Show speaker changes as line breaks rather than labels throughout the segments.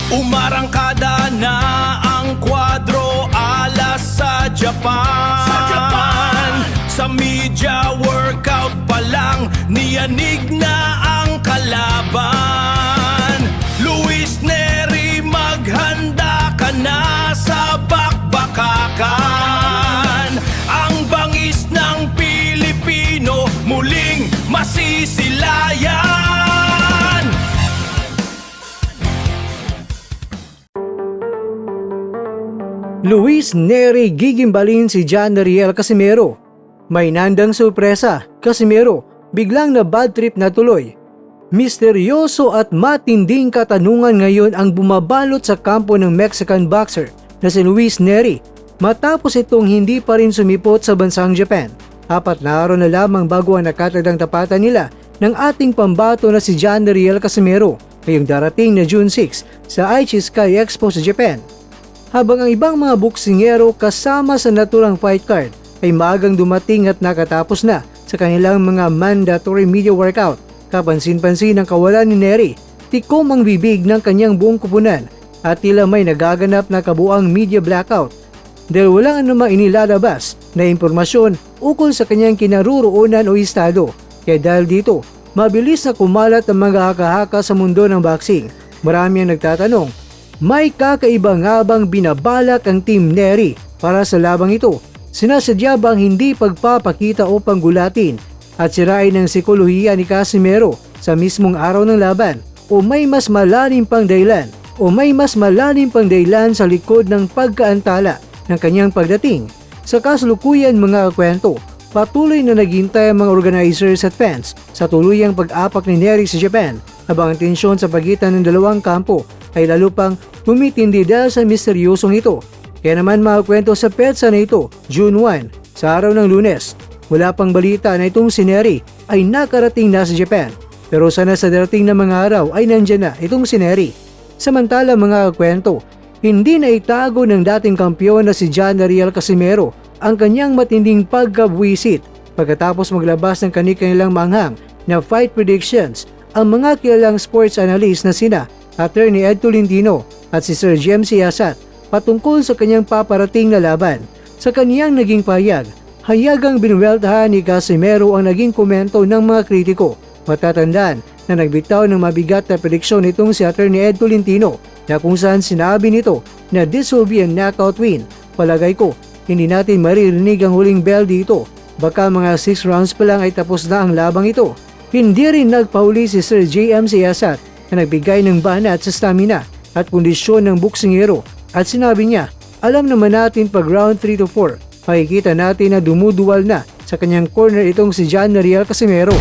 Umarangkada na ang kwadro alas sa Japan. Sa media workout pa lang, niyanig na ang kalaban. Luis Nery, maghanda ka na sa bakbakakan. Ang bangis ng Pilipino muling masisilayan.
Luis Nery gigimbalin si John Riel Casimero. May nandang sorpresa, Casimero biglang na bad trip na tuloy. Misteryoso at matinding katanungan ngayon ang bumabalot sa kampo ng Mexican boxer na si Luis Nery matapos itong hindi pa rin sumipot sa bansang Japan. 4 na araw na lamang bago ang nakatagdang tapatan nila ng ating pambato na si John Riel Casimero ngayong darating na June 6 sa Aichi Sky Expo sa Japan. Habang ang ibang mga boksingero kasama sa naturang fight card ay maagang dumating at nakatapos na sa kanilang mga mandatory media workout, kapansin-pansin ang kawalan ni Nery, tikom ang bibig ng kanyang buong kupunan at tila may nagaganap na kabuang media blackout dahil walang anumang inilalabas na impormasyon ukol sa kanyang kinaroroonan o estado. Kaya dahil dito, mabilis na kumalat ang mga haka-haka sa mundo ng boxing. Marami ang nagtatanong, may kakaiba nga bang binabalak ang Team Nery para sa labang ito? Sinasadya bang hindi pagpapakita o panggulatin at sirain ang psikolohiya ni Casimero sa mismong araw ng laban? O may mas malalim pang dahilan sa likod ng pagkaantala ng kanyang pagdating? Sa kasalukuyan mga kwento, patuloy na naghintay ang mga organizers at fans sa tuluyang pag-apak ni Nery sa Japan habang ang tensyon sa pagitan ng dalawang kampo ay lalo pang tumitindi dahil sa misteryosong ito. Kaya naman mga kwento sa petsa na ito, June 1, sa araw ng Lunes, wala pang balita na itong si Nery ay nakarating na sa Japan. Pero sana sa darating na mga araw ay nandyan na itong si Nery. Samantala mga kwento, hindi na itago ng dating kampiyon na si John Riel Casimero ang kanyang matinding pagkabwisit pagkatapos maglabas ng kanilang manghang na fight predictions ang mga kilalang sports analyst na sina Attorney Ed Tolentino at si Sir James Yasat patungkol sa kanyang paparating na laban. Sa kaniyang naging payag, hayagang binuweltahan ni Casimero ang naging komento ng mga kritiko. Matatandaan na nagbitaw ng mabigat na prediksyon nitong si Attorney Ed Tolentino na kung saan sinabi nito na this will be a knockout win. Palagay ko, hindi natin maririnig ang huling bell dito. Baka mga 6 rounds pa lang ay tapos na ang labang ito. Hindi rin nagpahuli si Sir James Yasat na nagbigay ng banat sa stamina at kondisyon ng boksingero at sinabi niya, alam naman natin pag round 3 to 4, makikita natin na dumuduwal na sa kanyang corner itong si John Riel Casimero.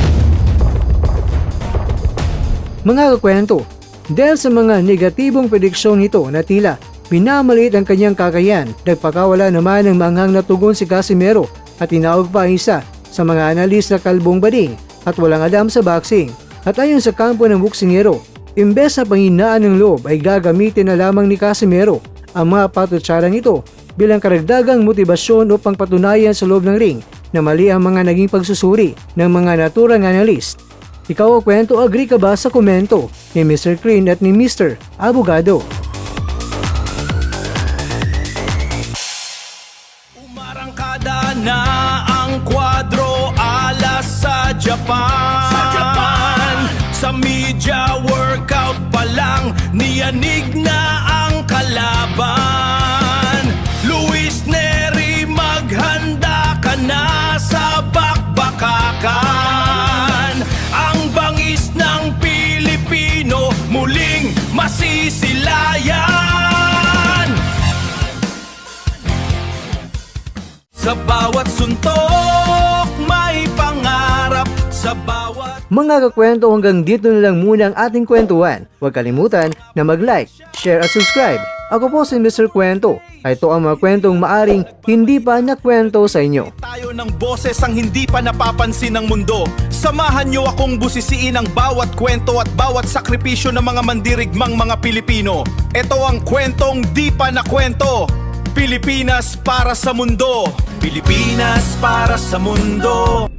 Mga kakwento, dahil sa mga negatibong prediksyon nito na tila minamaliit ang kanyang kakayan, nagpakawala naman ng manghang na tugon si Casimero at tinawag pa isa sa mga analis na kalbong bading at walang alam sa boxing. At ayon sa kampo ng boksingero, imbes na panghinaan ng loob ay gagamitin na lamang ni Casimero ang mga patutsarang ito bilang karagdagang motibasyon upang patunayan sa loob ng ring na mali ang mga naging pagsusuri ng mga naturang analyst. Ikaw ang kwento, agree ka ba sa komento ni Mr. Clean at ni Mr. Abogado?
Umarangkada na ang kwadro alas sa Japan. Sa media workout pa lang, niyanig na ang kalaban. Luis Nery, maghanda ka na sa bakbakakan. Ang bangis ng Pilipino muling masisilayan. Sa bawat suntok may pangarap, sa bawat...
Mga kakwento, hanggang dito na lang muna ang ating kwentuhan. Huwag kalimutan na mag-like, share at subscribe. Ako po si Mr. Kwento. Ito ang mga kwentong maaring hindi pa nakwento sa inyo.
Tayo ng boses ang hindi pa napapansin ng mundo. Samahan niyo akong busisiin ang bawat kwento at bawat sakripisyo ng mga mandirigmang mga Pilipino. Ito ang kwentong di pa nakwento. Pilipinas para sa mundo. Pilipinas para sa mundo.